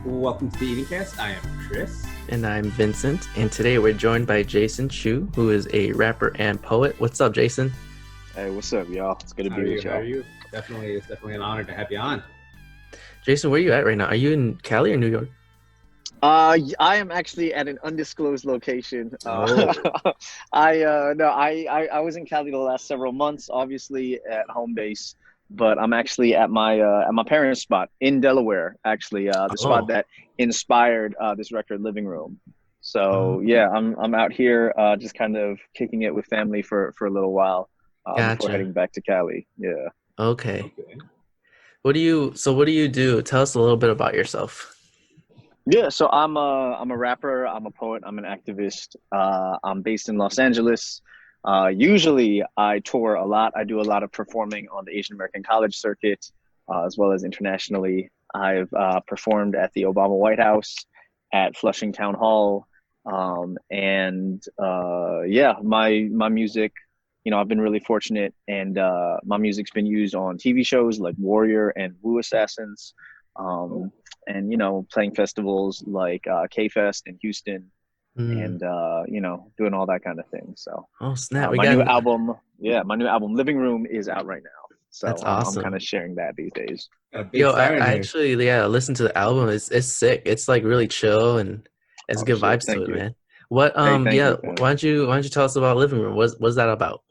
Welcome to the EatingCast. I am Chris. And I'm Vincent, and today we're joined by Jason Chu, who is a rapper and poet. What's up, Jason? Hey, what's up, y'all? It's good to be with y'all. How are you? It's definitely an honor to have you on. Jason, where are you at right now? Are you in Cali or New York? I am actually at an undisclosed location. I was in Cali the last several months, obviously at home base, but I'm actually at my parents' spot in Delaware. Actually, the spot that inspired this record, Living Room. So yeah, I'm out here just kind of kicking it with family for a little while before heading back to Cali. Yeah. Okay. What do you do? Tell us a little bit about yourself. Yeah, so I'm a rapper, I'm a poet, I'm an activist. I'm based in Los Angeles. Usually I tour a lot. I do a lot of performing on the Asian American college circuit, as well as internationally. I've performed at the Obama White House, at Flushing Town Hall, yeah, my music, I've been really fortunate, and my music's been used on TV shows like Warrior and Wu Assassins. And playing festivals like K-Fest in Houston, and doing all that kind of thing. So snap! My new album, Living Room, is out right now. So that's awesome. I'm kind of sharing that these days. Yo, I actually listened to the album. It's sick. It's like really chill and it's good vibes to it, man. What why don't you tell us about Living Room? What's that about?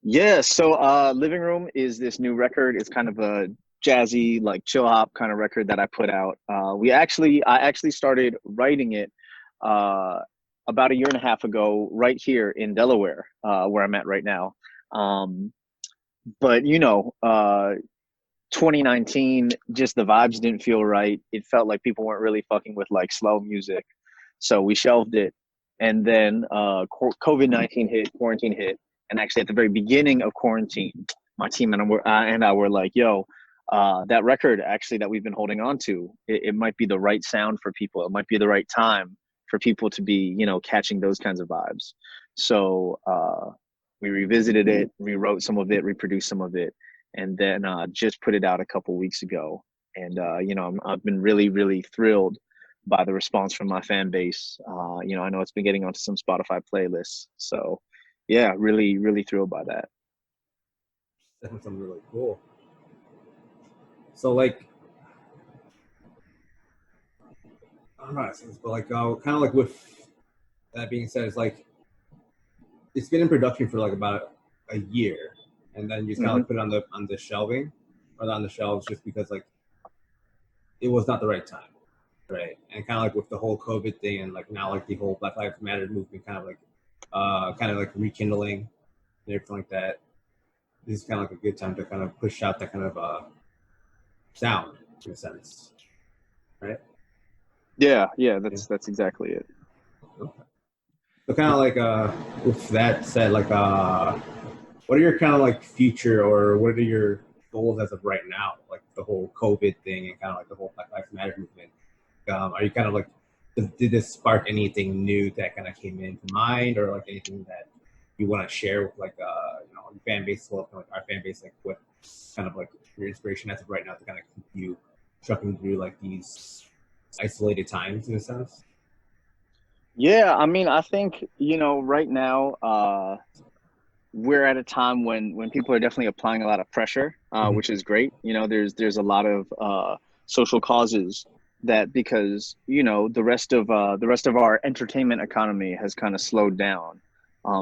Yeah, so Living Room is this new record. It's kind of a jazzy, like chill hop kind of record that I put out. I actually started writing it about a year and a half ago, right here in Delaware, where I'm at right now. But 2019, just the vibes didn't feel right. It felt like people weren't really fucking with like slow music, so we shelved it. And then COVID-19 hit, quarantine hit, and actually at the very beginning of quarantine, my team and I were like, yo, that record actually that we've been holding on to, it might be the right sound for people. It might be the right time for people to be, catching those kinds of vibes. So we revisited it, rewrote some of it, reproduced some of it, and then just put it out a couple weeks ago. And, I've been really, really thrilled by the response from my fan base. I know it's been getting onto some Spotify playlists. So yeah, really, really thrilled by that. That's something really cool. So like, I don't know how to say this, but like, kind of like with that being said, it's like, it's been in production for like about a year, and then you just kind of like put it on the shelving, or on the shelves, just because like, it was not the right time, right? And kind of like with the whole COVID thing, and like now like the whole Black Lives Matter movement, kind of like rekindling and everything like that. This is kind of like a good time to kind of push out that kind of sound, in a sense, right? Yeah, that's exactly it. Okay. So kind of like with that said, like what are your kind of like future, or what are your goals as of right now, like the whole COVID thing and kind of like the whole Black Lives Matter movement? Are you kind of like, did this spark anything new that kind of came into mind, or like anything that you want to share with like your fan base, well, like our fan base, like what kind of like your inspiration as of right now to kind of keep you trucking through like these isolated times in a sense? Yeah, I mean, I think, right now, we're at a time when people are definitely applying a lot of pressure, which is great. There's a lot of social causes that, because, the rest of our entertainment economy has kind of slowed down.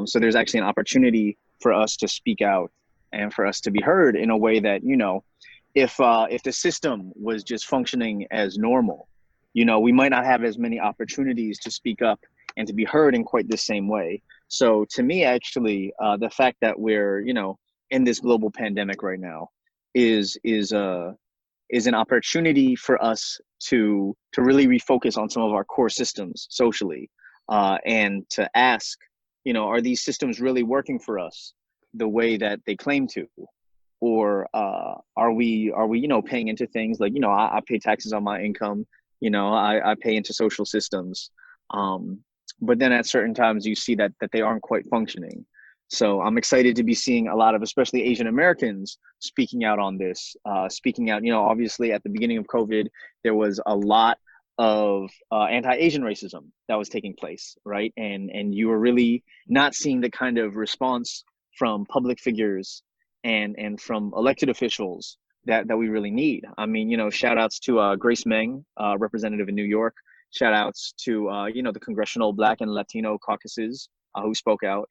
So there's actually an opportunity for us to speak out and for us to be heard in a way that, if the system was just functioning as normal, we might not have as many opportunities to speak up and to be heard in quite the same way. So to me, actually, the fact that we're, in this global pandemic right now is an opportunity for us to really refocus on some of our core systems socially, and to ask, are these systems really working for us the way that they claim to? Or are we paying into things like, I pay taxes on my income, I pay into social systems, but then at certain times you see that they aren't quite functioning. So I'm excited to be seeing a lot of, especially Asian Americans, speaking out on this, speaking out, obviously at the beginning of COVID, there was a lot of anti-Asian racism that was taking place, right? And you were really not seeing the kind of response from public figures and from elected officials that we really need. I mean, shout outs to Grace Meng, representative in New York. Shout outs to, the Congressional Black and Latino caucuses who spoke out.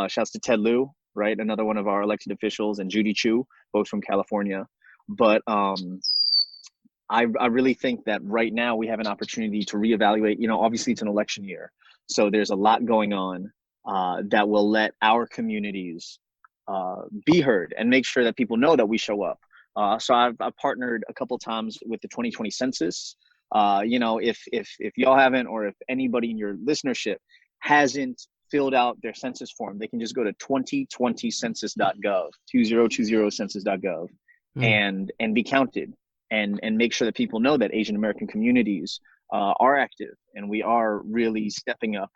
Shouts to Ted Lieu, right? Another one of our elected officials, and Judy Chu, both from California. But I really think that right now we have an opportunity to reevaluate. Obviously it's an election year, so there's a lot going on that will let our communities be heard and make sure that people know that we show up. So I've partnered a couple times with the 2020 census. If y'all haven't, or if anybody in your listenership hasn't filled out their census form, they can just go to 2020census.gov, 2020census.gov, and be counted, and make sure that people know that Asian American communities are active, and we are really stepping up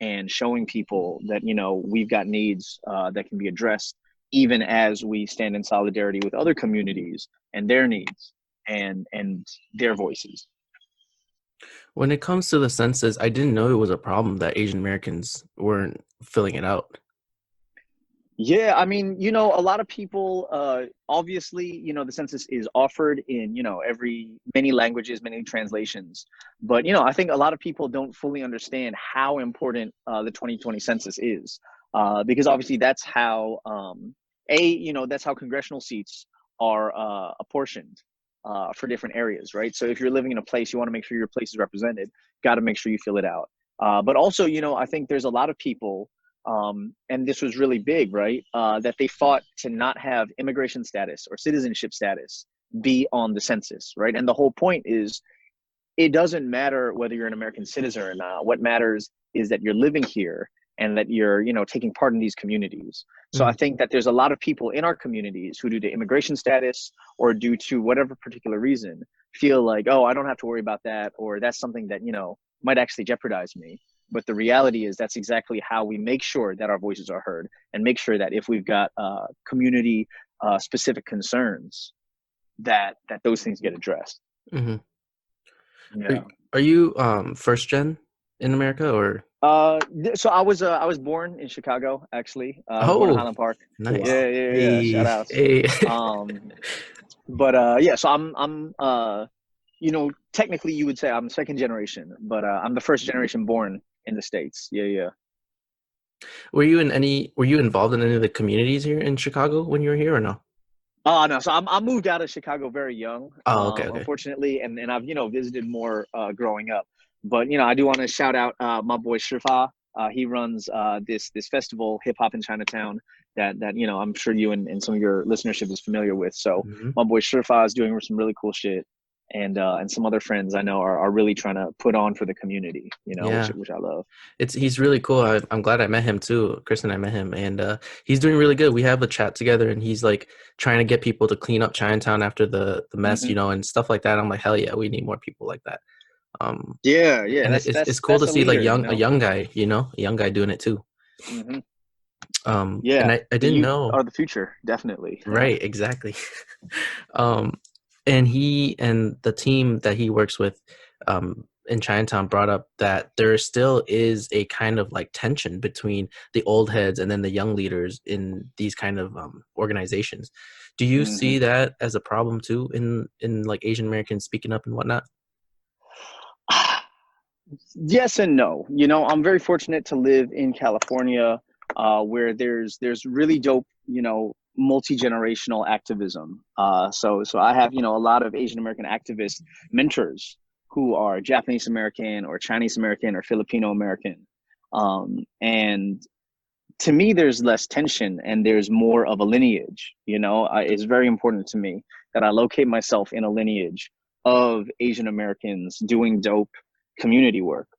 and showing people that, we've got needs that can be addressed, even as we stand in solidarity with other communities and their needs and their voices. When it comes to the census, I didn't know it was a problem that Asian Americans weren't filling it out. Yeah, I mean, a lot of people, obviously, the census is offered in, many languages, many translations. But, I think a lot of people don't fully understand how important the 2020 census is, because obviously that's how, that's how congressional seats are apportioned for different areas, right? So if you're living in a place, you want to make sure your place is represented, got to make sure you fill it out. But also, I think there's a lot of people, and this was really big, right? That they fought to not have immigration status or citizenship status be on the census, right? And the whole point is, it doesn't matter whether you're an American citizen or not. What matters is that you're living here and that you're, taking part in these communities. So I think that there's a lot of people in our communities who, due to immigration status or due to whatever particular reason, feel like, oh, I don't have to worry about that, or that's something that, might actually jeopardize me. But the reality is that's exactly how we make sure that our voices are heard, and make sure that if we've got community specific concerns, that those things get addressed. Mm-hmm. Yeah. Are you first gen in America, or? So I was born in Chicago, actually. Born in Highland Park. Nice. Yeah. Hey. Shout outs. Hey. But yeah, so I'm technically you would say I'm second generation, but I'm the first generation born in the States. Yeah. Were you involved in any of the communities here in Chicago when you were here, or no? No. So I moved out of Chicago very young. Okay. Unfortunately, and I've visited more growing up. But I do want to shout out my boy Shifa. He runs this festival, Hip Hop in Chinatown, that I'm sure you and some of your listenership is familiar with. So my boy Shifa is doing some really cool shit, and some other friends I know are really trying to put on for the community, which I love. He's really cool. I'm glad I met him too. Chris and I met him, and he's doing really good. We have a chat together, and he's like trying to get people to clean up Chinatown after the mess, and stuff like that. I'm like, hell yeah, we need more people like that. Yeah. And it's cool to see leader, a young guy, a young guy doing it too. Yeah, and I didn't know. Are the future, definitely. Right, exactly. And he and the team that he works with in Chinatown brought up that there still is a kind of like tension between the old heads and then the young leaders in these kind of organizations. Do you see that as a problem too in like Asian Americans speaking up and whatnot? Yes and no. I'm very fortunate to live in California, where there's really dope, multi-generational activism. So I have, a lot of Asian American activist mentors who are Japanese American or Chinese American or Filipino American. And to me, there's less tension and there's more of a lineage. It's very important to me that I locate myself in a lineage of Asian Americans doing dope community work.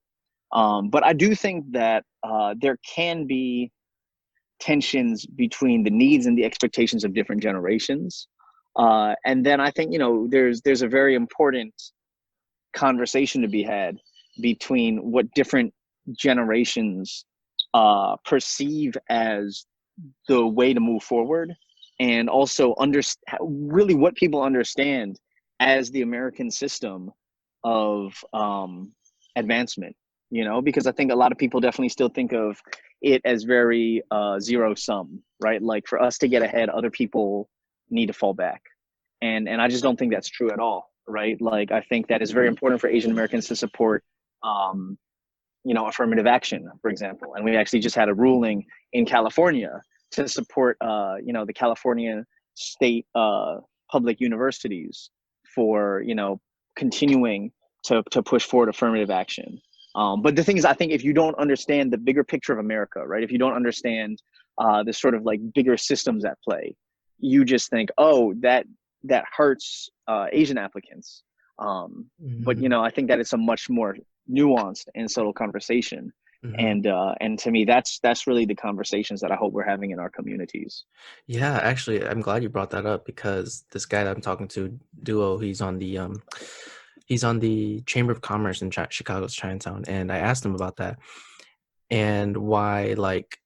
But I do think that there can be tensions between the needs and the expectations of different generations. And then I think, there's a very important conversation to be had between what different generations perceive as the way to move forward, and also really what people understand as the American system of advancement, because I think a lot of people definitely still think of it as very zero sum, right? Like for us to get ahead, other people need to fall back. And I just don't think that's true at all, right? Like I think that it's very important for Asian Americans to support affirmative action, for example. And we actually just had a ruling in California to support, the California state public universities for, continuing to push forward affirmative action. But the thing is, I think if you don't understand the bigger picture of America, right? If you don't understand the sort of like bigger systems at play, you just think, oh, that hurts Asian applicants. But I think that it's a much more nuanced and subtle conversation. And to me, that's really the conversations that I hope we're having in our communities. Yeah, actually, I'm glad you brought that up, because this guy that I'm talking to, Duo, he's on the Chamber of Commerce in Chicago's Chinatown, and I asked him about that and why like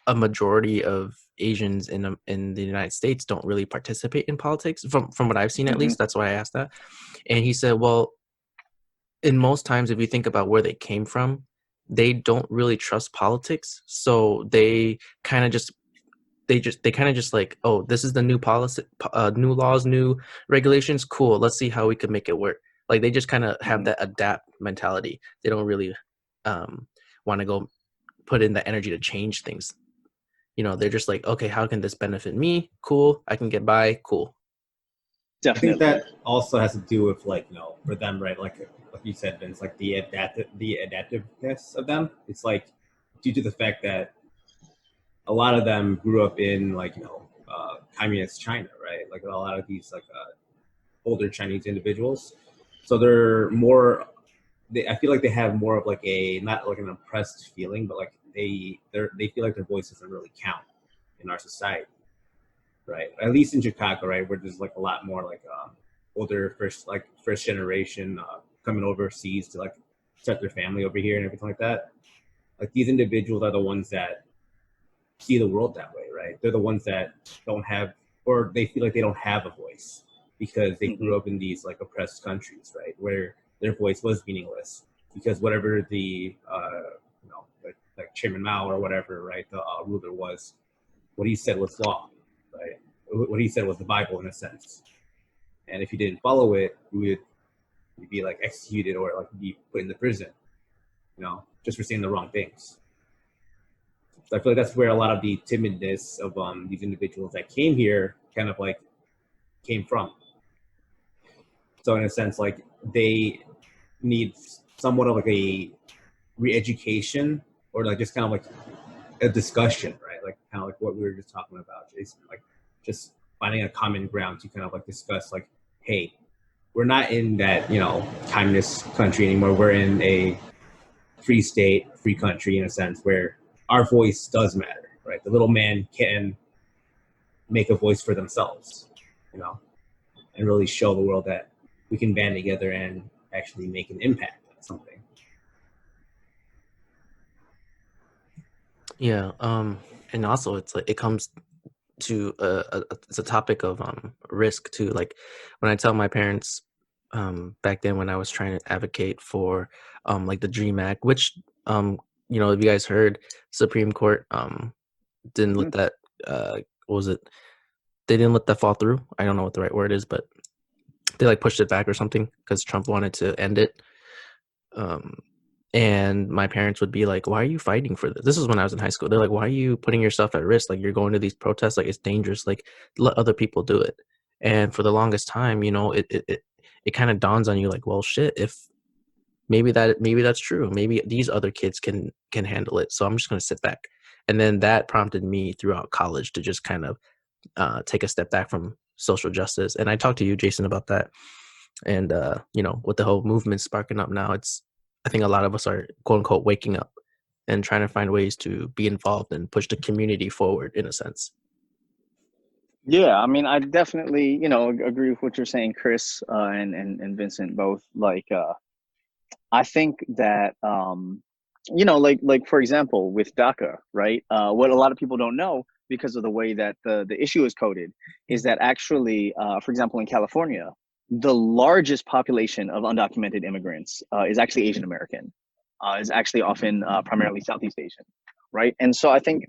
a majority of Asians in the United States don't really participate in politics. From what I've seen, at least, that's why I asked that. And he said, well, in most times, if you think about where they came from, they don't really trust politics, so they kind of just like, oh, this is the new policy, new laws, new regulations, cool, let's see how we can make it work. Like they just kind of have that adapt mentality. They don't really want to go put in the energy to change things. They're just like, okay, how can this benefit me? Cool, I can get by. Cool. Definitely. I think that also has to do with for them, right? Like you said, Vince, like the adaptiveness of them. It's like due to the fact that a lot of them grew up in communist China, right? Like a lot of these older Chinese individuals, so they're more. I feel like they have more of like a not like an oppressed feeling, but like they feel like their voice doesn't really count in our society, right? At least in Chicago, right, where there's like a lot more like older first generation coming overseas to like start their family over here and everything like that. Like these individuals are the ones that see the world that way, right? They're the ones that don't have, or they feel like they don't have a voice because they grew up in these like oppressed countries, right, where their voice was meaningless because whatever the like Chairman Mao or whatever, right, the ruler was, what he said was law, right? What he said was the Bible in a sense, and if you didn't follow it, you would be like executed or like be put in the prison, just for saying the wrong things. So I feel like that's where a lot of the timidness of these individuals that came here kind of like came from. So in a sense, like they need somewhat of like a re-education or like just kind of like a discussion, right? Like kind of like what we were just talking about, Jason, like just finding a common ground to kind of like discuss like, hey, we're not in that, communist country anymore. We're in a free state, free country in a sense where our voice does matter, right? The little man can make a voice for themselves, and really show the world that we can band together and actually make an impact on something. Yeah, and also it's like it comes to it's a topic of risk too. Like when I tell my parents back then when I was trying to advocate for like the Dream Act, which if you guys heard, Supreme Court didn't let that what was it? They didn't let that fall through. I don't know what the right word is, but they like pushed it back or something because Trump wanted to end it. And my parents would be like, why are you fighting for this? This is when I was in high school. They're like, why are you putting yourself at risk? Like you're going to these protests, like it's dangerous, like let other people do it. And for the longest time, it kind of dawns on you like, well, shit, if maybe that's true. Maybe these other kids can handle it. So I'm just going to sit back. And then that prompted me throughout college to just kind of take a step back from social justice. And I talked to you, Jason, about that. And, with the whole movement sparking up now, I think a lot of us are quote unquote waking up and trying to find ways to be involved and push the community forward in a sense. Yeah, I mean, I definitely, agree with what you're saying, Chris, and Vincent both. Like, I think that like for example, with DACA, right? What a lot of people don't know because of the way that the issue is coded is that actually, for example, in California, the largest population of undocumented immigrants is actually Asian American, is actually often primarily Southeast Asian, right? And so I think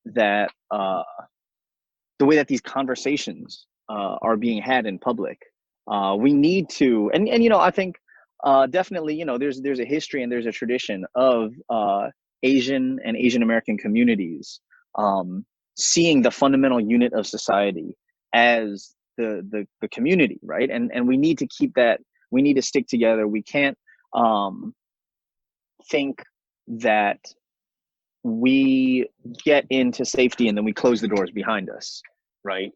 that uh, the way that these conversations are being had in public, we need to, and I think definitely, there's a history and there's a tradition of Asian and Asian American communities seeing the fundamental unit of society as the community, right? And we need to keep that. We need to stick together. We can't think that we get into safety and then we close the doors behind us, right?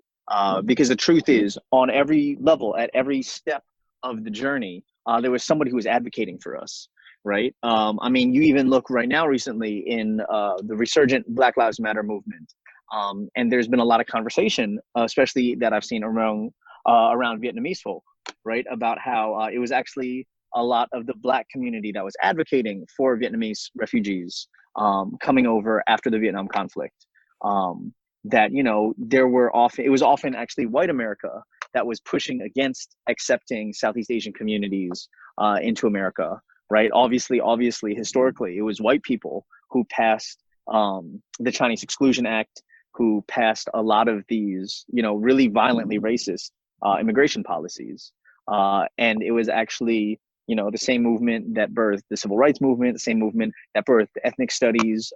Because the truth is, on every level, at every step of the journey, there was somebody who was advocating for us, right? I mean, you even look right now recently in the resurgent Black Lives Matter movement, and there's been a lot of conversation, especially that I've seen around Vietnamese folk, right, about how it was actually a lot of the Black community that was advocating for Vietnamese refugees coming over after the Vietnam conflict. That it was often actually white America that was pushing against accepting Southeast Asian communities into America, right? Obviously, historically, it was white people who passed the Chinese Exclusion Act, who passed a lot of these, really violently racist immigration policies, and it was actually the same movement that birthed the civil rights movement, the same movement that birthed ethnic studies,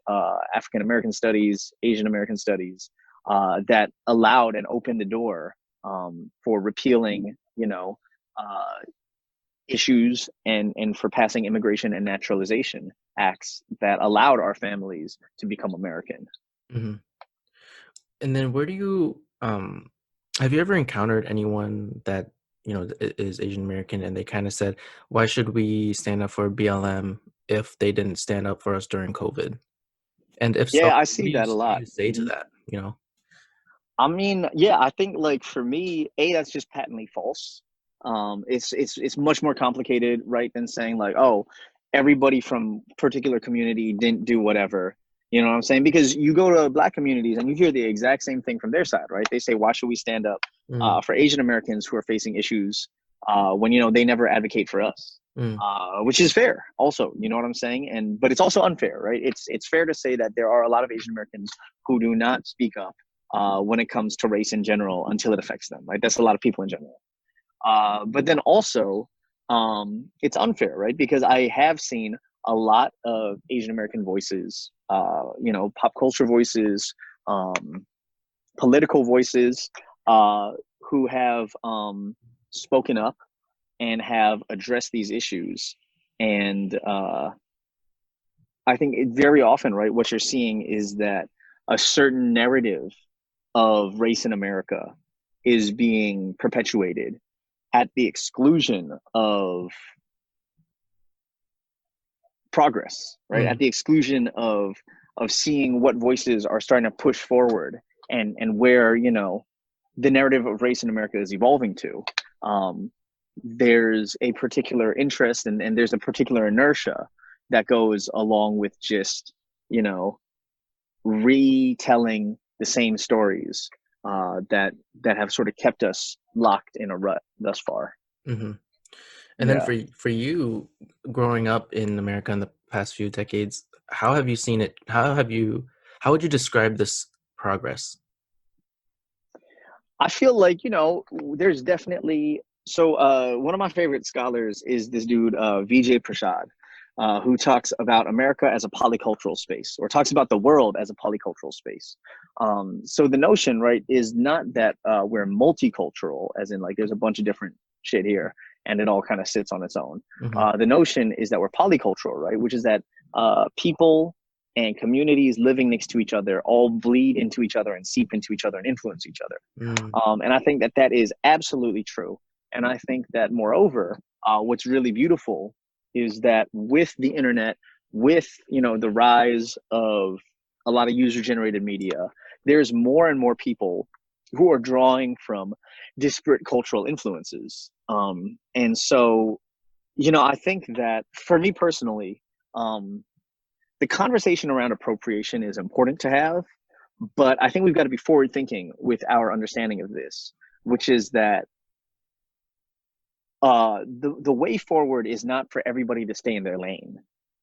African American studies, Asian American studies, that allowed and opened the door for repealing, issues and for passing immigration and naturalization acts that allowed our families to become American. Mm-hmm. And then where do you have you ever encountered anyone that is Asian American and they kind of said, why should we stand up for BLM if they didn't stand up for us during COVID? And if so, Yeah, I what see do that a lot. you say to that? I mean, yeah, I think like for me, that's just patently false. It's much more complicated, right, than saying like, oh, everybody from particular community didn't do whatever. You know what I'm saying? Because you go to Black communities and you hear the exact same thing from their side, right? They say, why should we stand up for Asian Americans who are facing issues when they never advocate for us? Which is fair, also. You know what I'm saying? But it's also unfair, right? It's fair to say that there are a lot of Asian Americans who do not speak up when it comes to race in general until it affects them, right? That's a lot of people in general. But then also, it's unfair, right? Because I have seen a lot of Asian American voices, pop culture voices, political voices, who have spoken up and have addressed these issues. And I think very often, right, what you're seeing is that a certain narrative of race in America is being perpetuated at the exclusion of progress, right? At the exclusion of seeing what voices are starting to push forward and where, the narrative of race in America is evolving to. There's a particular interest and there's a particular inertia that goes along with just, retelling the same stories that have sort of kept us locked in a rut thus far. Mm-hmm. And then for you, growing up in America in the past few decades, how have you seen it? How would you describe this progress? I feel like, there's definitely, one of my favorite scholars is this dude, Vijay Prashad, who talks about America as a polycultural space, or talks about the world as a polycultural space. So the notion, right, is not that we're multicultural, as in like there's a bunch of different shit here and it all kind of sits on its own. The notion is that we're polycultural, right, which is that people and communities living next to each other all bleed into each other and seep into each other and influence each other. And I think that is absolutely true. And I think that moreover, what's really beautiful is that with the internet, with the rise of a lot of user-generated media, there's more and more people who are drawing from disparate cultural influences. And so, I think that for me personally, the conversation around appropriation is important to have, but I think we've got to be forward thinking with our understanding of this, which is that the way forward is not for everybody to stay in their lane,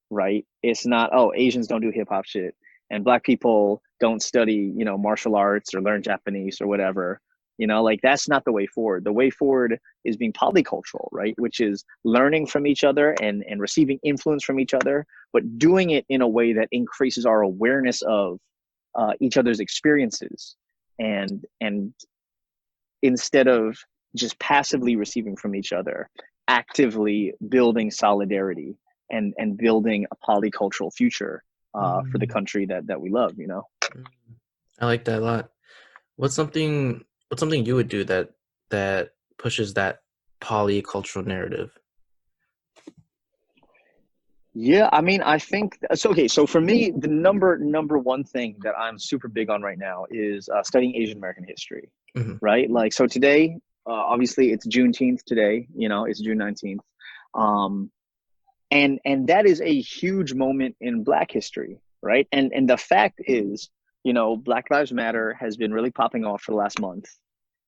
right? It's not, oh, Asians don't do hip hop shit and Black people don't study, martial arts or learn Japanese or whatever. Like that's not the way forward. The way forward is being polycultural, right? Which is learning from each other and receiving influence from each other, but doing it in a way that increases our awareness of each other's experiences, and instead of just passively receiving from each other, actively building solidarity and building a polycultural future for the country that we love. I like that a lot. What's something you would do that pushes that polycultural narrative? Yeah, I mean, I think so. Okay, so for me, the number one thing that I'm super big on right now is studying Asian American history, right? Like, so today, obviously, it's Juneteenth today. It's June 19th, and that is a huge moment in Black history, right? And the fact is, Black Lives Matter has been really popping off for the last month,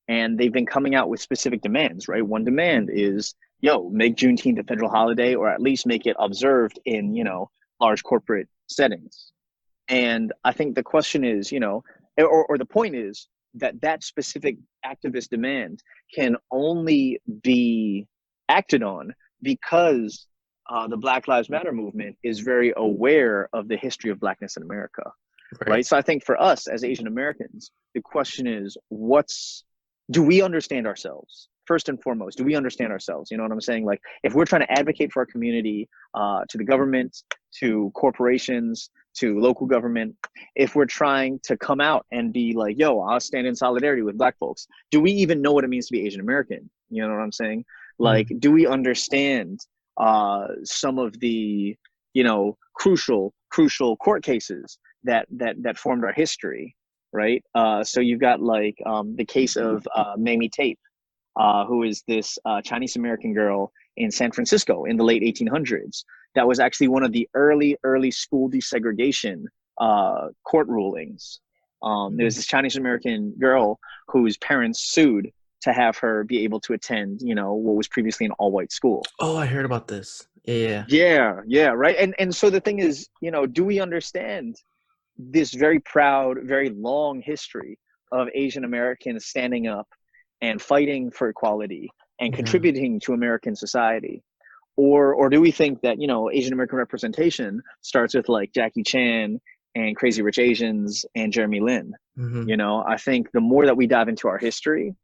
and they've been coming out with specific demands, right? One demand is, make Juneteenth a federal holiday, or at least make it observed in, large corporate settings. And I think the question is, or the point is that specific activist demand can only be acted on because the Black Lives Matter movement is very aware of the history of Blackness in America, right? So I think for us as Asian Americans, the question is, do we understand ourselves? First and foremost, do we understand ourselves? You know what I'm saying? Like, if we're trying to advocate for our community, to the government, to corporations, to local government, if we're trying to come out and be like, I'll stand in solidarity with Black folks, do we even know what it means to be Asian American? You know what I'm saying? Like, do we understand some of the, crucial court cases that formed our history, right? So you've got like the case of Mamie Tape, who is this Chinese American girl in San Francisco in the late 1800s. That was actually one of the early school desegregation court rulings. There's this Chinese American girl whose parents sued to have her be able to attend, what was previously an all-white school. Oh, I heard about this. Yeah, right. And so the thing is, do we understand this very proud, very long history of Asian Americans standing up and fighting for equality and contributing to American society? Or do we think that, Asian American representation starts with like Jackie Chan and Crazy Rich Asians and Jeremy Lin? I think the more that we dive into our history,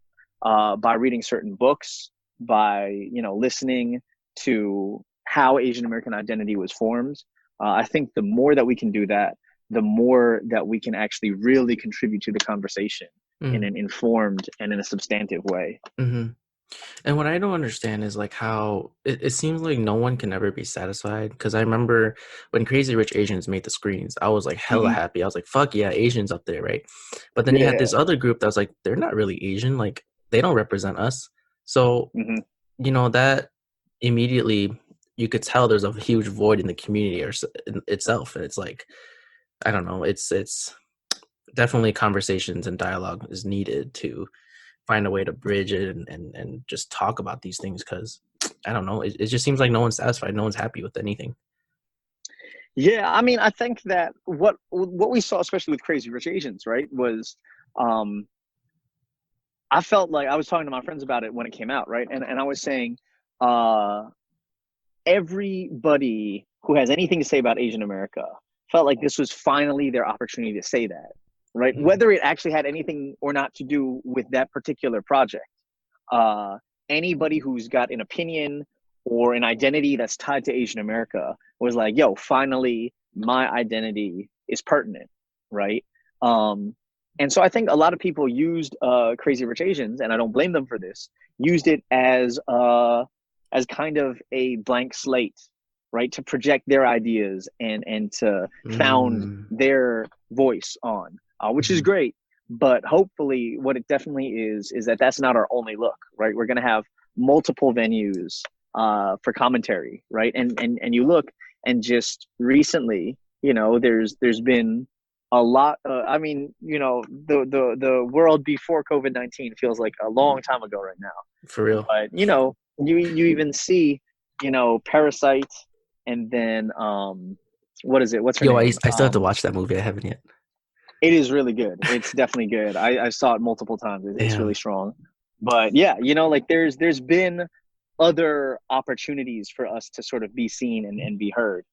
by reading certain books, by, listening to how Asian American identity was formed, I think the more that we can do that, the more that we can actually really contribute to the conversation in an informed and in a substantive way. And what I don't understand is like how it seems like no one can ever be satisfied. Because I remember when Crazy Rich Asians made the screens, I was like hella happy. I was like, fuck yeah, Asians up there, right? But then you had this other group that was like, they're not really Asian. Like, they don't represent us. So, that immediately you could tell there's a huge void in the community itself. And it's like, I don't know, it's definitely conversations and dialogue is needed to find a way to bridge it and just talk about these things, because I don't know, it just seems like no one's satisfied, no one's happy with anything. Yeah, I mean, I think that what we saw, especially with Crazy Rich Asians, right, was I felt like I was talking to my friends about it when it came out, right, and I was saying everybody who has anything to say about Asian America felt like this was finally their opportunity to say that, right? Whether it actually had anything or not to do with that particular project. Anybody who's got an opinion or an identity that's tied to Asian America was like, finally, my identity is pertinent, right? And so I think a lot of people used Crazy Rich Asians, and I don't blame them for this, used it as kind of a blank slate, right, to project their ideas and to found their voice on, which is great. But hopefully what it definitely is that that's not our only look, right? We're going to have multiple venues for commentary, right? And you look, and just recently, you know, there's been a lot. I mean, you know, the world before COVID-19 feels like a long time ago right now. For real. But you know, you even see, you know, Parasite, and then what is it? What's her Yo, I name? still have to watch that movie. I haven't yet. It is really good. It's definitely good. I saw it multiple times. It's really Damn. strong. But yeah, you know, like there's been other opportunities for us to sort of be seen and be heard.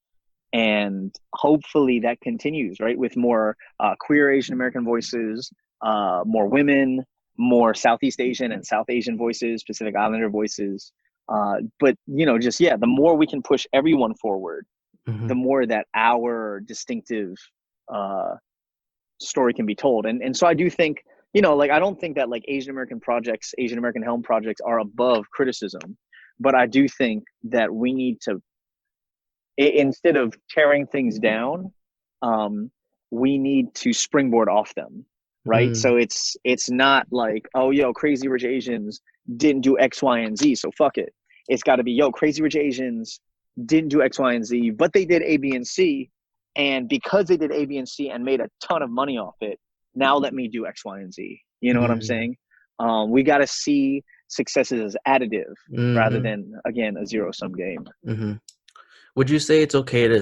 And hopefully that continues, right? With more queer Asian American voices, more women, more Southeast Asian and South Asian voices, Pacific Islander voices. But, you know, just, yeah, the more we can push everyone forward, Mm-hmm. the more that our distinctive story can be told. And so I do think, you know, like I don't think that like Asian American projects, Asian American helm projects are above criticism, but I do think that we need to, instead of tearing things down, we need to springboard off them, right? Mm. So it's not like, oh, yo, Crazy Rich Asians didn't do X, Y, and Z, so fuck it. It's got to be, yo, Crazy Rich Asians didn't do X, Y, and Z, but they did A, B, and C, and because they did A, B, and C and made a ton of money off it, now let me do X, Y, and Z. You know what I'm saying? We got to see successes as additive rather than, again, a zero-sum game. Mm-hmm. Would you say it's okay to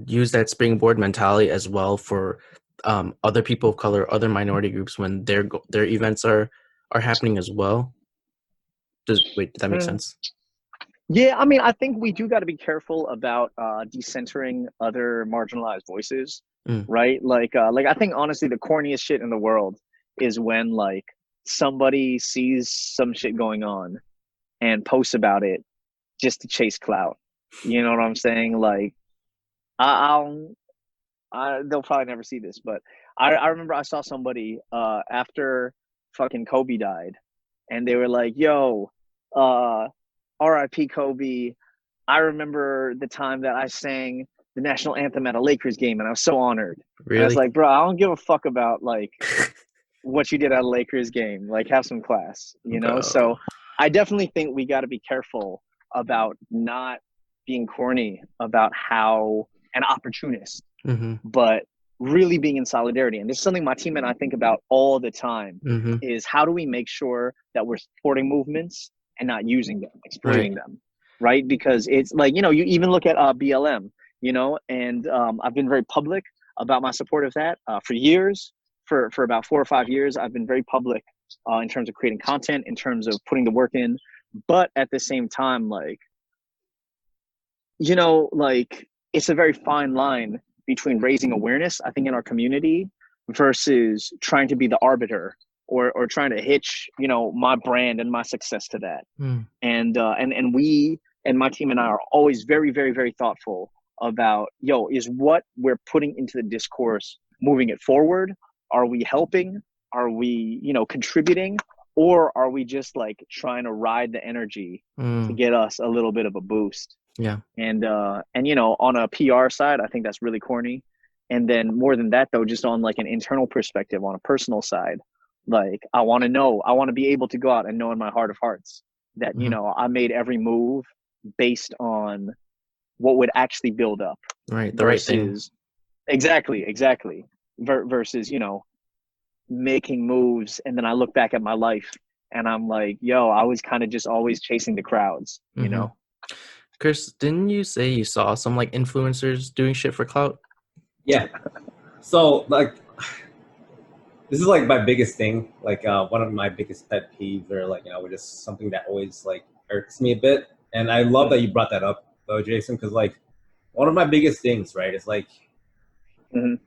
use that springboard mentality as well for other people of color, other minority groups when their events are happening as well? Did that make sense? Yeah, I mean, I think we do got to be careful about decentering other marginalized voices, right? Like I think honestly, the corniest shit in the world is when like somebody sees some shit going on and posts about it just to chase clout. You know what I'm saying? Like, they'll probably never see this, but I remember I saw somebody after fucking Kobe died, and they were like, "Yo, R.I.P. Kobe. I remember the time that I sang the national anthem at a Lakers game, and I was so honored." Really? And I was like, "Bro, I don't give a fuck about like what you did at a Lakers game. Like, have some class, you know?" Bro. So I definitely think we got to be careful about not being corny about how an opportunist, but really being in solidarity. And this is something my team and I think about all the time, is how do we make sure that we're supporting movements and not using them, exploiting them, right? Because it's like, you know, you even look at BLM, you know, and I've been very public about my support of that for years. For about 4 or 5 years, I've been very public in terms of creating content, in terms of putting the work in. But at the same time, like, you know, like it's a very fine line between raising awareness, I think, in our community versus trying to be the arbiter or trying to hitch, you know, my brand and my success to that. And we and my team and I are always very, very, very thoughtful about, yo, is what we're putting into the discourse moving it forward? Are we helping? Are we, you know, contributing? Or are we just like trying to ride the energy to get us a little bit of a boost? Yeah. And you know, on a PR side, I think that's really corny. And then more than that, though, just on like an internal perspective, on a personal side, like I want to be able to go out and know in my heart of hearts that, you know, I made every move based on what would actually build up. Right. The right thing. Exactly. Versus, you know, making moves. And then I look back at my life and I'm like, yo, I was kind of just always chasing the crowds, you know? Chris, didn't you say you saw some like influencers doing shit for clout? Yeah. So like, this is like my biggest thing. Like one of my biggest pet peeves, or like, you know, just something that always like irks me a bit. And I love that you brought that up though, Jason, because like one of my biggest things, right, is like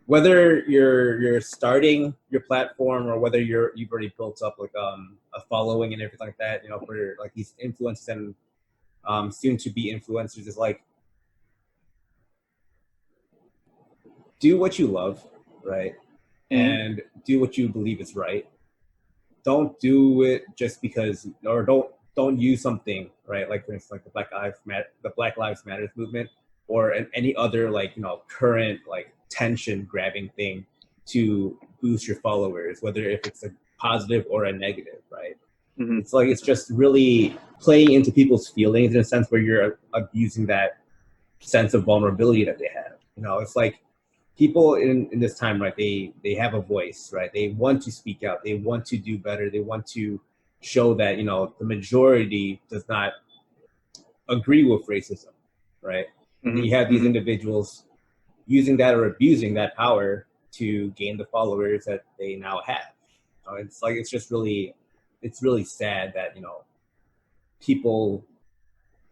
whether you're starting your platform or whether you've already built up like a following and everything like that, you know, for like these influencers and soon to be influencers, is like, do what you love, right? And do what you believe is right. Don't do it just because, or don't use something, right? Like for instance, like the Black Lives Matter movement, or any other like, you know, current like tension grabbing thing to boost your followers, whether if it's a positive or a negative, right? It's like, it's just really playing into people's feelings in a sense where you're abusing that sense of vulnerability that they have. You know, it's like, people in this time, right, they have a voice, right? They want to speak out. They want to do better. They want to show that, the majority does not agree with racism, right? And then you have these individuals using that or abusing that power to gain the followers that they now have. It's like, it's really sad that, people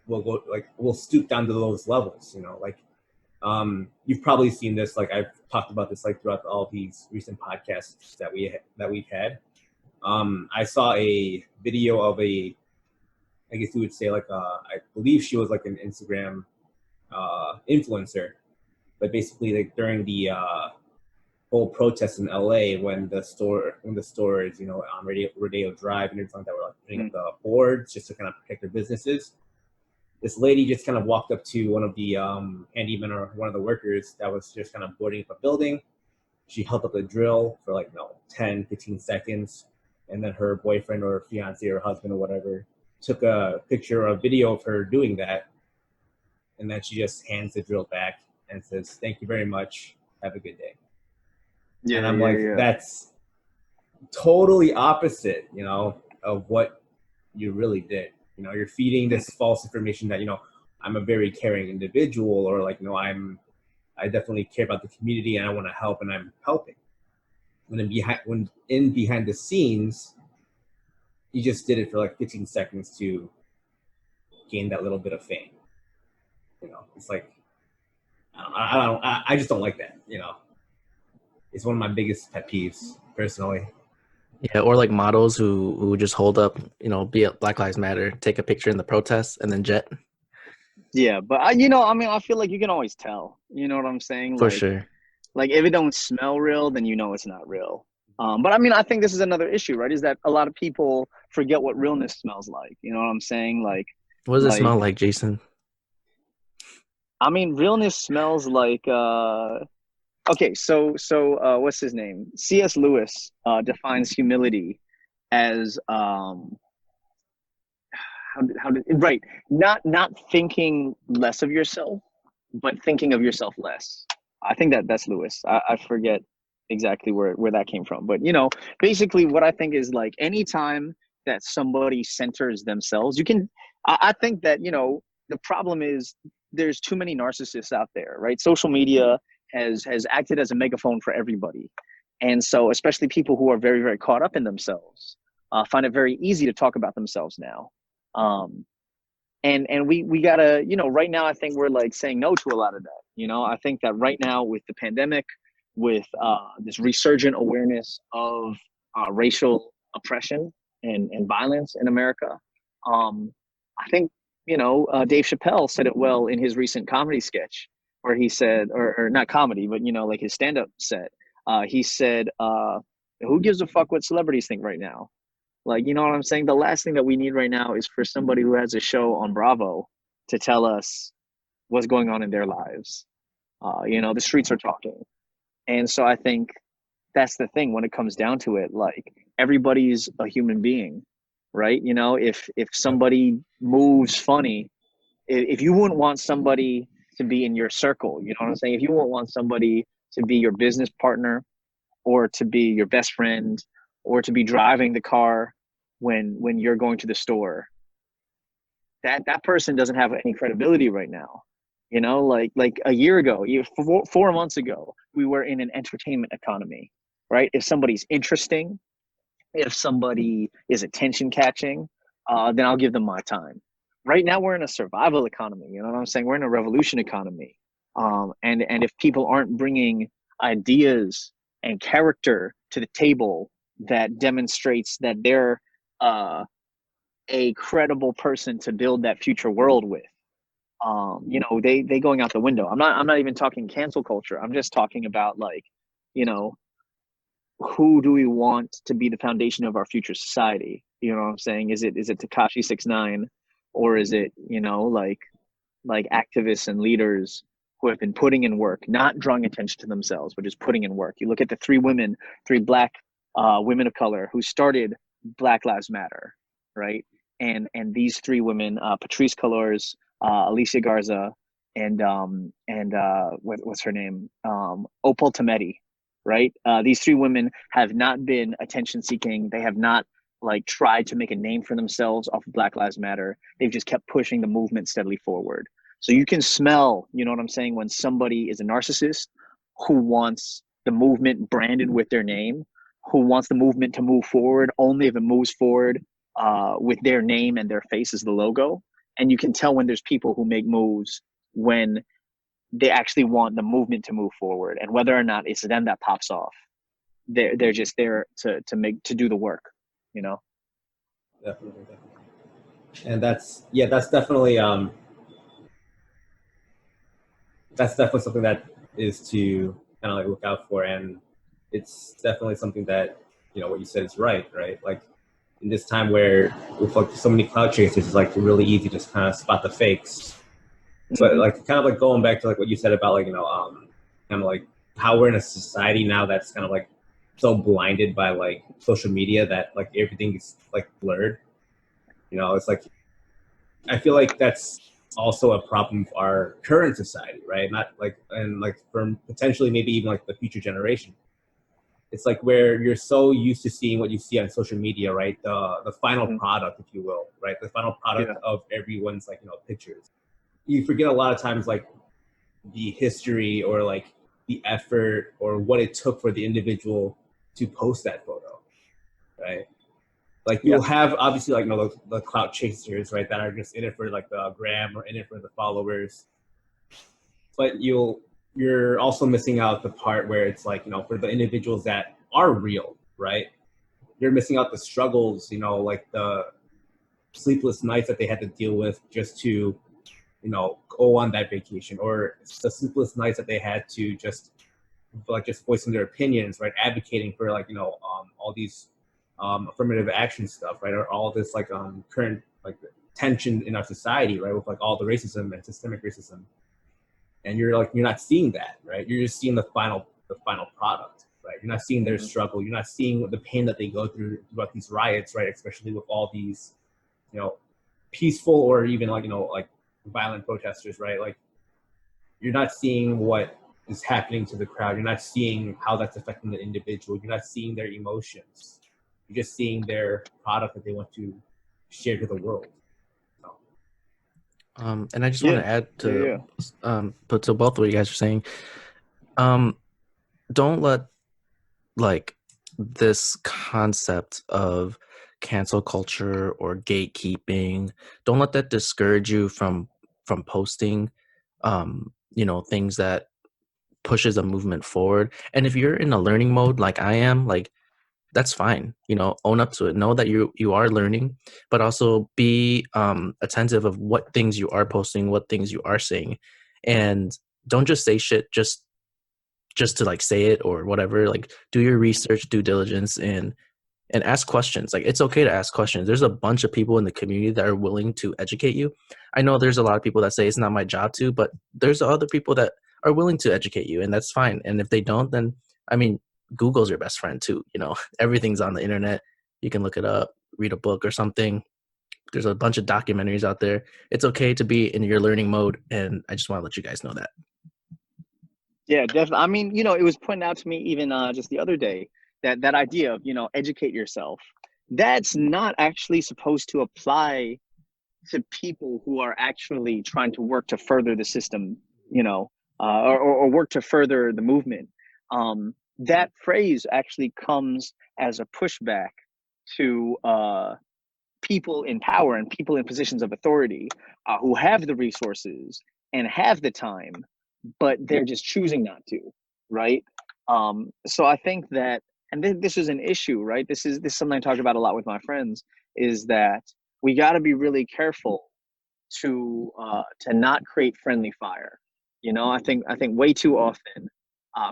will stoop down to those levels, like, you've probably seen this, like I've talked about this like throughout all these recent podcasts that we've had. I saw a video of I guess you would say like I believe she was like an Instagram influencer, but basically like during the whole protest in LA when the stores, on Rodeo Drive and everything like that were like putting up the boards just to kind of protect their businesses. This lady just kind of walked up to one of the handymen or one of the workers that was just kind of boarding up a building. She held up the drill for like 10, 15 seconds. And then her boyfriend or fiance or husband or whatever took a picture or a video of her doing that. And then she just hands the drill back and says, "Thank you very much. Have a good day." Yeah, and I'm that's totally opposite, of what you really did. You're feeding this false information that, I'm a very caring individual, or like, I definitely care about the community and I want to help and I'm helping. When behind the scenes, you just did it for like 15 seconds to gain that little bit of fame. It's like, I just don't like that. It's one of my biggest pet peeves personally. Yeah, or like models who just hold up, be it Black Lives Matter, take a picture in the protests, and then jet. Yeah, but I feel like you can always tell. You know what I'm saying? For sure. Like if it don't smell real, then it's not real. But I think this is another issue, right? Is that a lot of people forget what realness smells like. You know what I'm saying? Like, what does it smell like, Jason? Realness smells like. Okay, so what's his name? C.S. Lewis defines humility as not thinking less of yourself, but thinking of yourself less. I think that's Lewis. I forget exactly where that came from, but basically what I think is like anytime that somebody centers themselves, I think that the problem is there's too many narcissists out there, right? Social media has acted as a megaphone for everybody. And so especially people who are very, very caught up in themselves find it very easy to talk about themselves now. And we gotta, right now, I think we're like saying no to a lot of that. I think that right now with the pandemic, with this resurgent awareness of racial oppression and violence in America, I think, Dave Chappelle said it well in his recent comedy sketch where he said, or not comedy, but, like his stand-up set, he said, who gives a fuck what celebrities think right now? Like, you know what I'm saying? The last thing that we need right now is for somebody who has a show on Bravo to tell us what's going on in their lives. The streets are talking. And so I think that's the thing when it comes down to it. Like, everybody's a human being, right? If somebody moves funny, if you wouldn't want somebody to be in your circle, you know what I'm saying? If you wouldn't want somebody to be your business partner or to be your best friend or to be driving the car when you're going to the store, that person doesn't have any credibility right now. Like a year ago, 4 months ago, we were in an entertainment economy, right? If somebody's interesting, if somebody is attention catching, then I'll give them my time. Right now, we're in a survival economy. You know what I'm saying? We're in a revolution economy. And if people aren't bringing ideas and character to the table that demonstrates that they're a credible person to build that future world with, they going out the window. I'm not even talking cancel culture. I'm just talking about like, who do we want to be the foundation of our future society? You know what I'm saying? Is it Tekashi 6ix9ine, or is it like activists and leaders who have been putting in work, not drawing attention to themselves, but just putting in work? You look at the three Black women of color who started Black Lives Matter, right? And these three women, Patrisse Cullors, Alicia Garza, what's her name? Opal Tometi, right? These three women have not been attention seeking. They have not like tried to make a name for themselves off of Black Lives Matter. They've just kept pushing the movement steadily forward. So you can smell, you know what I'm saying, when somebody is a narcissist who wants the movement branded with their name, who wants the movement to move forward only if it moves forward with their name and their face as the logo. And you can tell when there's people who make moves when they actually want the movement to move forward, and whether or not it's them that pops off, they're just there to do the work, you know. Definitely. And that's definitely something that is to kind of like look out for, and it's definitely something that, you know, what you said is right? Like in this time where with like so many cloud chasers, it's like really easy to just kind of spot the fakes. But like kind of like going back to like what you said about like, you know, kind of like how we're in a society now that's kind of like so blinded by like social media that like everything is like blurred. You know, it's like I feel like that's also a problem for our current society, right? Not like, and like for potentially maybe even like the future generation. It's like where you're so used to seeing what you see on social media, right? The final product, if you will, right? The final product of everyone's like, you know, pictures. You forget a lot of times like the history or like the effort or what it took for the individual to post that photo, right? Like you'll have obviously like, you know, the clout chasers, right, that are just in it for like the gram or in it for the followers. But you're also missing out the part where it's like, you know, for the individuals that are real, right? You're missing out the struggles, you know, like the sleepless nights that they had to deal with just to, you know, go on that vacation, or the sleepless nights that they had to just voicing their opinions, right? Advocating for like, you know, all these affirmative action stuff, right? Or all this like current like tension in our society, right? With like all the racism and systemic racism. And you're not seeing that, right? You're just seeing the final product, right? You're not seeing their struggle. You're not seeing the pain that they go through throughout these riots, right? Especially with all these, you know, peaceful or even like, you know, like violent protesters, right? Like you're not seeing what is happening to the crowd. You're not seeing how that's affecting the individual. You're not seeing their emotions. You're just seeing their product that they want to share to the world. And I just want to add to to both of what you guys are saying. Don't let like this concept of cancel culture or gatekeeping, don't let that discourage you from posting you know, things that pushes a movement forward. And if you're in a learning mode like I am, like that's fine, you know, own up to it, know that you are learning, but also be attentive of what things you are posting, what things you are saying, and don't just say shit just to like say it or whatever. Like do your research, due diligence, and ask questions. Like it's okay to ask questions. There's a bunch of people in the community that are willing to educate you. I know there's a lot of people that say it's not my job to, but there's other people that are willing to educate you, and that's fine. And if they don't, then I mean, Google's your best friend too. You know, everything's on the internet. You can look it up, read a book or something. There's a bunch of documentaries out there. It's okay to be in your learning mode, and I just want to let you guys know that. Yeah, definitely. I mean, you know, it was pointed out to me even just the other day that idea of, you know, educate yourself. That's not actually supposed to apply to people who are actually trying to work to further the system, you know, or work to further the movement. That phrase actually comes as a pushback to people in power and people in positions of authority who have the resources and have the time, but they're just choosing not to, right? So I think that, and this is an issue, right? This is something I talk about a lot with my friends, is that we got to be really careful to not create friendly fire. You know, I think way too often,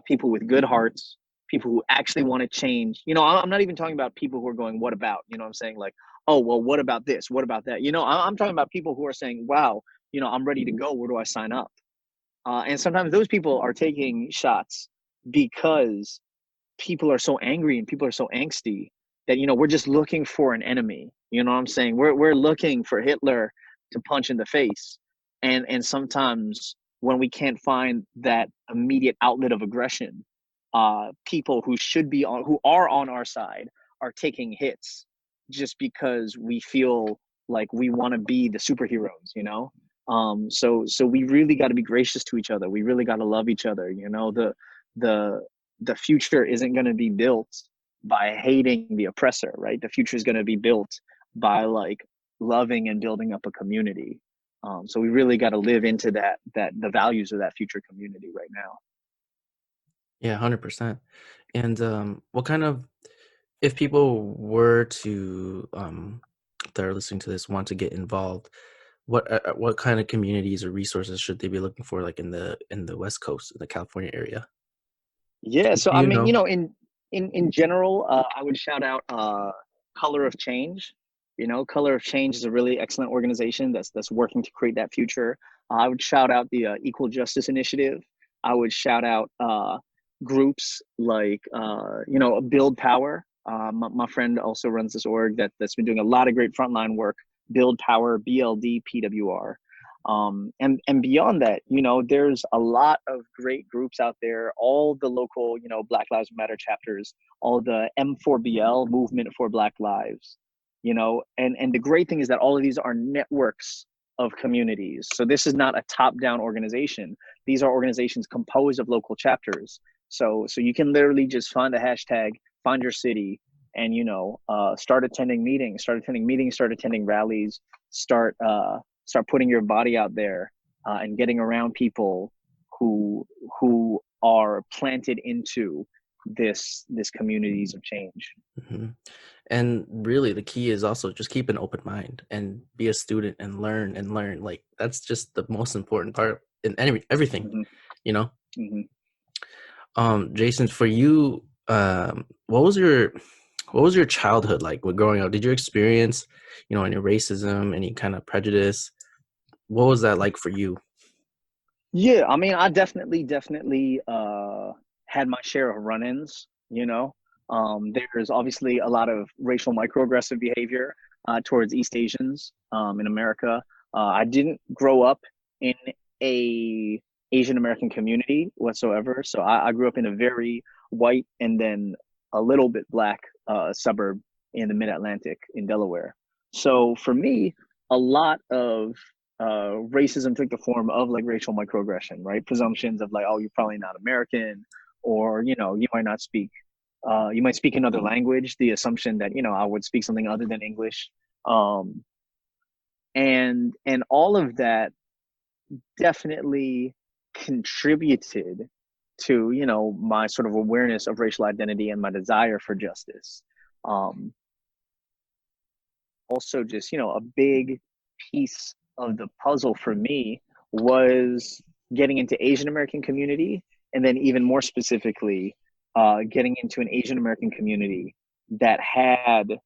people with good hearts, people who actually want to change. You know, I'm not even talking about people who are going, "What about?" You know, what I'm saying, like, "Oh, well, what about this? What about that?" You know, I'm talking about people who are saying, "Wow, you know, I'm ready to go. Where do I sign up?" And sometimes those people are taking shots because people are so angry and people are so angsty that, you know, we're just looking for an enemy. You know what I'm saying? We're looking for Hitler to punch in the face. And sometimes when we can't find that immediate outlet of aggression, people who are on our side are taking hits just because we feel like we want to be the superheroes, you know? So we really got to be gracious to each other. We really got to love each other. You know, the future isn't going to be built by hating the oppressor, right? The future is going to be built by like loving and building up a community. So we really got to live into that the values of that future community right now. Yeah, 100%. And what kind of, if people were to that are listening to this want to get involved, what kind of communities or resources should they be looking for, like in the West Coast, in the California area? Yeah, so Do I you mean, know? you know, in general, I would shout out Color of Change. You know, Color of Change is a really excellent organization that's working to create that future. I would shout out the Equal Justice Initiative. I would shout out groups like Build Power. My friend also runs this org that's been doing a lot of great frontline work. Build Power, BLDPWR. And beyond that, you know, there's a lot of great groups out there, all the local, you know, Black Lives Matter chapters, all the M4BL, Movement for Black Lives, you know, and the great thing is that all of these are networks of communities. So this is not a top-down organization. These are organizations composed of local chapters. So you can literally just find a hashtag, find your city, and, you know, start attending meetings, start attending rallies, start putting your body out there, and getting around people who are planted into this communities of change. Hmm. And really, the key is also just keep an open mind and be a student and learn and learn. Like that's just the most important part in everything, Mm-hmm. you know. Mm-hmm. Jason, for you, what was your childhood like with growing up? Did you experience, you know, any racism, any kind of prejudice? What was that like for you? Yeah, I mean, I definitely had my share of run-ins, you know. There's obviously a lot of racial microaggressive behavior towards East Asians in America. I didn't grow up in a Asian American community whatsoever, so I grew up in a very white and then a little bit black suburb in the Mid-Atlantic in Delaware. So for me, a lot of racism took the form of like racial microaggression, right? Presumptions of like, oh, you're probably not American, or you know, you might speak another language. The assumption that, you know, I would speak something other than English, and all of that definitely contributed to, you know, my sort of awareness of racial identity and my desire for justice. Also, just, you know, a big piece of the puzzle for me was getting into Asian American community, and then even more specifically, getting into an Asian American community that had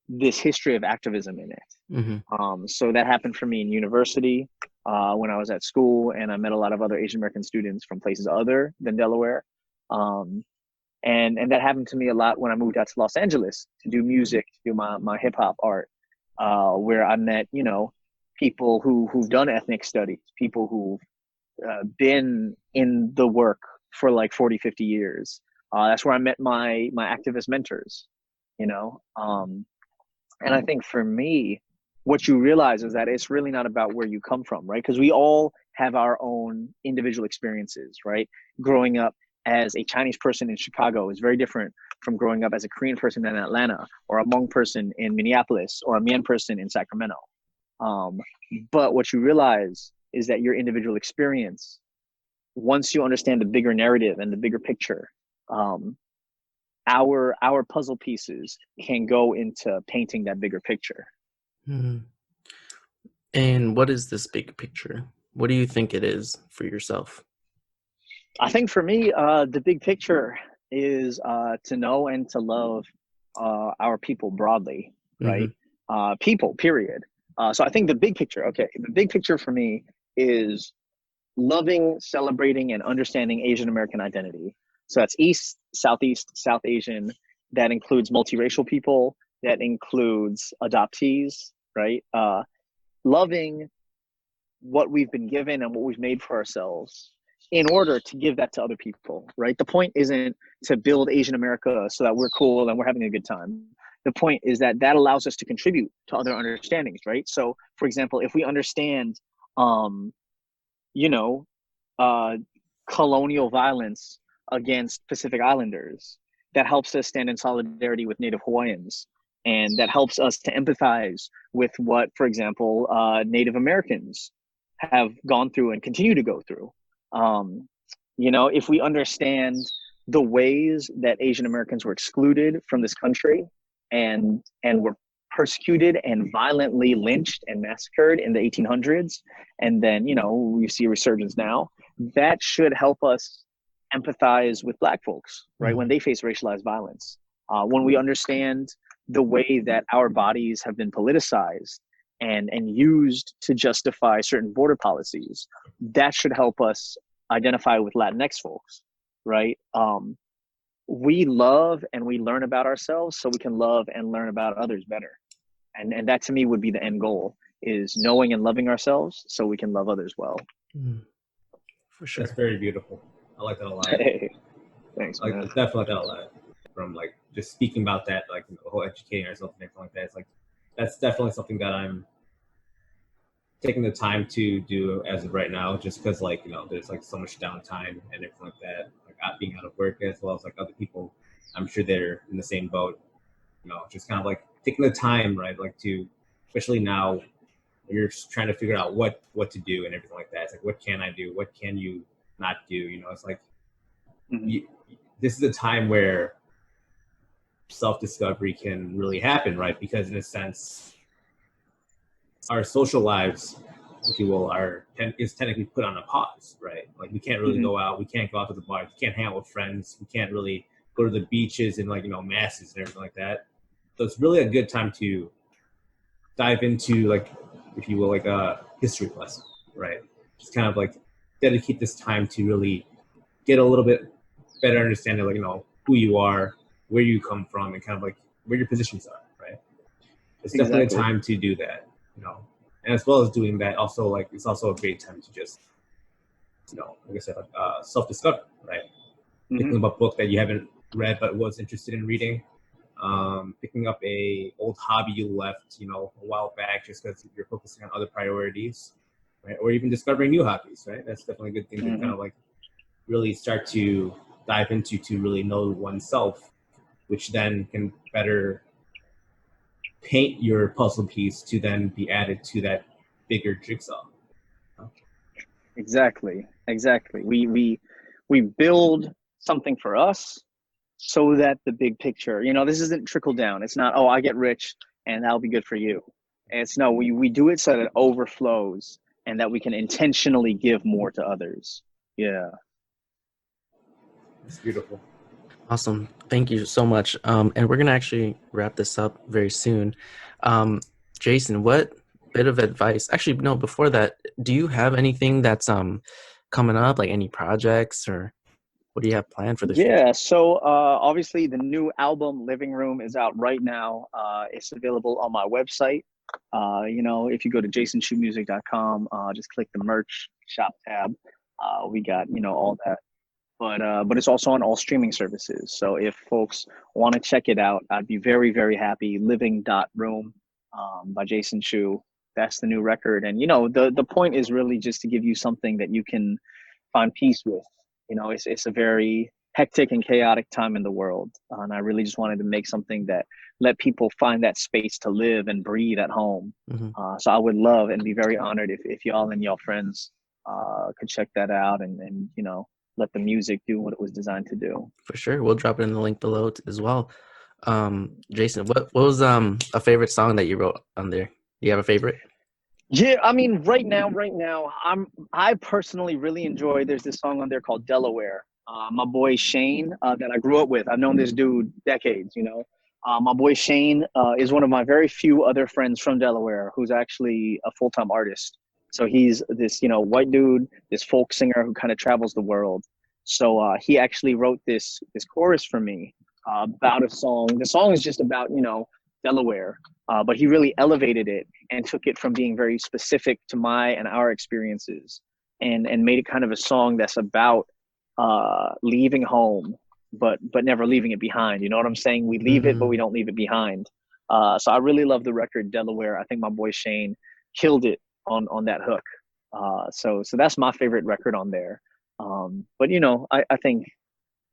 this history of activism in it. Mm-hmm. So that happened for me in university when I was at school, and I met a lot of other Asian American students from places other than Delaware. And that happened to me a lot when I moved out to Los Angeles to do music, to do my hip hop art, where I met, you know, people who've done ethnic studies, people who've been in the work for like 40, 50 years. That's where I met my activist mentors, you know. And I think for me, what you realize is that it's really not about where you come from, right? Because we all have our own individual experiences, right? Growing up as a Chinese person in Chicago is very different from growing up as a Korean person in Atlanta, or a Hmong person in Minneapolis, or a Mien person in Sacramento. But what you realize is that your individual experience, once you understand the bigger narrative and the bigger picture, our puzzle pieces can go into painting that bigger picture. Mm-hmm. And what is this big picture? What do you think it is for yourself? I think for me, the big picture is to know and to love our people broadly, right? Mm-hmm. People, period. So I think the big picture for me is loving, celebrating, and understanding Asian American identity. So that's East, Southeast, South Asian. That includes multiracial people. That includes adoptees, right? Loving what we've been given and what we've made for ourselves in order to give that to other people, right? The point isn't to build Asian America so that we're cool and we're having a good time. The point is that that allows us to contribute to other understandings, right? So, for example, if we understand, you know, colonial violence against Pacific Islanders, that helps us stand in solidarity with Native Hawaiians. And that helps us to empathize with what, for example, Native Americans have gone through and continue to go through. You know, if we understand the ways that Asian Americans were excluded from this country and were persecuted and violently lynched and massacred in the 1800s, and then, you know, we see a resurgence now, that should help us empathize with Black folks, right, when they face racialized violence. When we understand the way that our bodies have been politicized and used to justify certain border policies, that should help us identify with Latinx folks, right? We love and we learn about ourselves so we can love and learn about others better. And that to me would be the end goal, is knowing and loving ourselves so we can love others well. For sure. That's very beautiful. I like that a lot. Hey, thanks, Like, man. definitely like that a lot. From like just speaking about that, like the whole educating ourselves and everything like that. It's like that's definitely something that I'm taking the time to do as of right now, just because like, you know, there's like so much downtime and everything like that. Like being out of work, as well as like other people, I'm sure they're in the same boat. You know, just kind of like taking the time, right? Like to, especially now, when you're just trying to figure out what to do and everything like that. It's like, what can I do? What can you not do? You know, it's like this is a time where self-discovery can really happen, right? Because in a sense, our social lives, if you will, is technically put on a pause, right? Like we can't really go out, we can't go out to the bars, we can't hang out with friends, we can't really go to the beaches and like, you know, masses and everything like that. So it's really a good time to dive into, like, if you will, like a history lesson, right? Just kind of like dedicate this time to really get a little bit better understanding, like, you know, who you are, where you come from, and kind of like where your positions are, right? It's definitely a time to do that, you know. And as well as doing that, also like it's also a great time to just, you know, like I said, self-discover, right? Picking up a book that you haven't read but was interested in reading, picking up a old hobby you left, you know, a while back just because you're focusing on other priorities, right? Or even discovering new hobbies, right? That's definitely a good thing to kind of like really start to dive into, to really know oneself, which then can better paint your puzzle piece to then be added to that bigger jigsaw. Exactly. We build something for us so that the big picture, you know, this isn't trickle down. It's not, oh, I get rich and that'll be good for you. It's no, we do it so that it overflows and that we can intentionally give more to others. Yeah. It's beautiful. Awesome. Thank you so much. And we're going to actually wrap this up very soon. Jason, what bit of advice, actually, no, before that, do you have anything that's coming up, like any projects, or what do you have planned for this future? Yeah, so obviously the new album Living Room is out right now. It's available on my website. You know, if you go to jasonchumusic.com, just click the merch shop tab. We got, you know, all that. But it's also on all streaming services. So if folks want to check it out, I'd be very, very happy. Living.room by Jason Chu. That's the new record. And, you know, the point is really just to give you something that you can find peace with. You know, it's a very hectic and chaotic time in the world. And I really just wanted to make something that let people find that space to live and breathe at home. So I would love and be very honored if y'all and y'all friends could check that out and, you know, let the music do what it was designed to do. For sure. We'll drop it in the link below as well. Jason, what was a favorite song that you wrote on there? Do you have a favorite? Yeah, I mean, right now, I personally really enjoy, there's this song on there called Delaware. My boy Shane, that I grew up with. I've known this dude decades, you know. My boy Shane is one of my very few other friends from Delaware who's actually a full-time artist. So he's this, you know, white dude, this folk singer who kind of travels the world. So he actually wrote this chorus for me about a song. The song is just about, you know, Delaware but he really elevated it and took it from being very specific to my and our experiences, and made it kind of a song that's about leaving home, but never leaving it behind. You know what I'm saying? We leave it, but we don't leave it behind. So I really love the record Delaware. I think my boy Shane killed it on that hook. So that's my favorite record on there. But you know, I think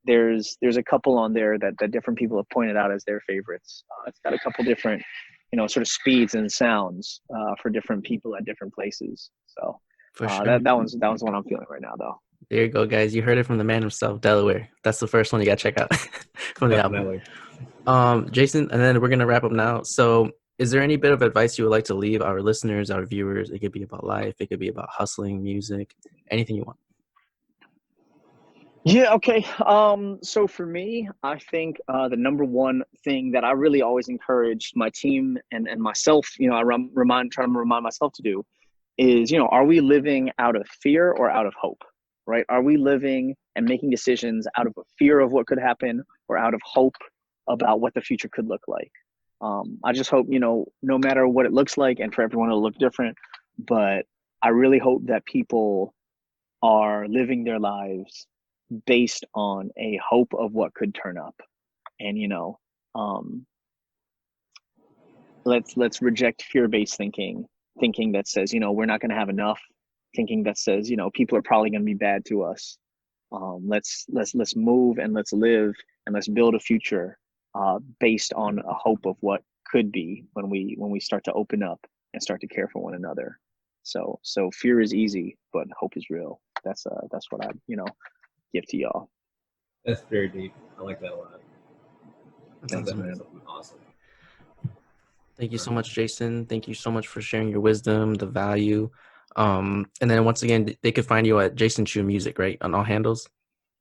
there's a couple on there that different people have pointed out as their favorites. It's got a couple different, you know, sort of speeds and sounds for different people at different places. So For sure. that one's the one I'm feeling right now, though. There you go, guys. You heard it from the man himself, Delaware. That's the first one you got to check out from the Definitely. album. Jason, and then we're going to wrap up now. So is there any bit of advice you would like to leave our listeners, our viewers? It could be about life. It could be about hustling, music, anything you want. Yeah, okay. So for me, I think the number one thing that I really always encourage my team and myself, you know, I try to remind myself to do is, you know, are we living out of fear or out of hope, right? Are we living and making decisions out of a fear of what could happen or out of hope about what the future could look like? I just hope, you know, no matter what it looks like, and for everyone it'll look different, but I really hope that people are living their lives based on a hope of what could turn up. And, you know, let's reject fear-based thinking that says, you know, we're not going to have enough, thinking that says, you know, people are probably going to be bad to us. Let's move and let's live and let's build a future based on a hope of what could be when we start to open up and start to care for one another. So fear is easy, but hope is real. That's what I, you know, give to y'all. That's very deep. I like that a lot. Thanks, man. Something awesome. Thank you so much, Jason. Thank you so much for sharing your wisdom, the value. And then once again, they could find you at Jason Chu Music, right? On all handles.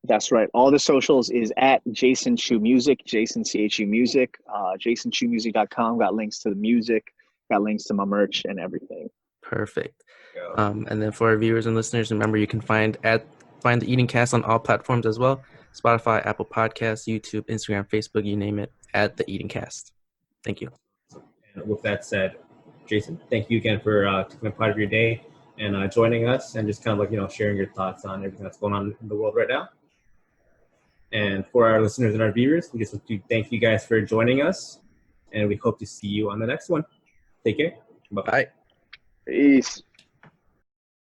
That's right. All the socials is at Jason Chu Music, Jason CHU Music, JasonChuMusic.com. Got links to the music, got links to my merch and everything. Perfect. And then for our viewers and listeners, remember you can find the Eating Cast on all platforms as well: Spotify, Apple Podcasts, YouTube, Instagram, Facebook, you name it. At the Eating Cast. Thank you. And with that said, Jason, thank you again for taking a part of your day and joining us and just kind of like, you know, sharing your thoughts on everything that's going on in the world right now. And for our listeners and our viewers, we just want to thank you guys for joining us, and we hope to see you on the next one. Take care. Bye. Peace.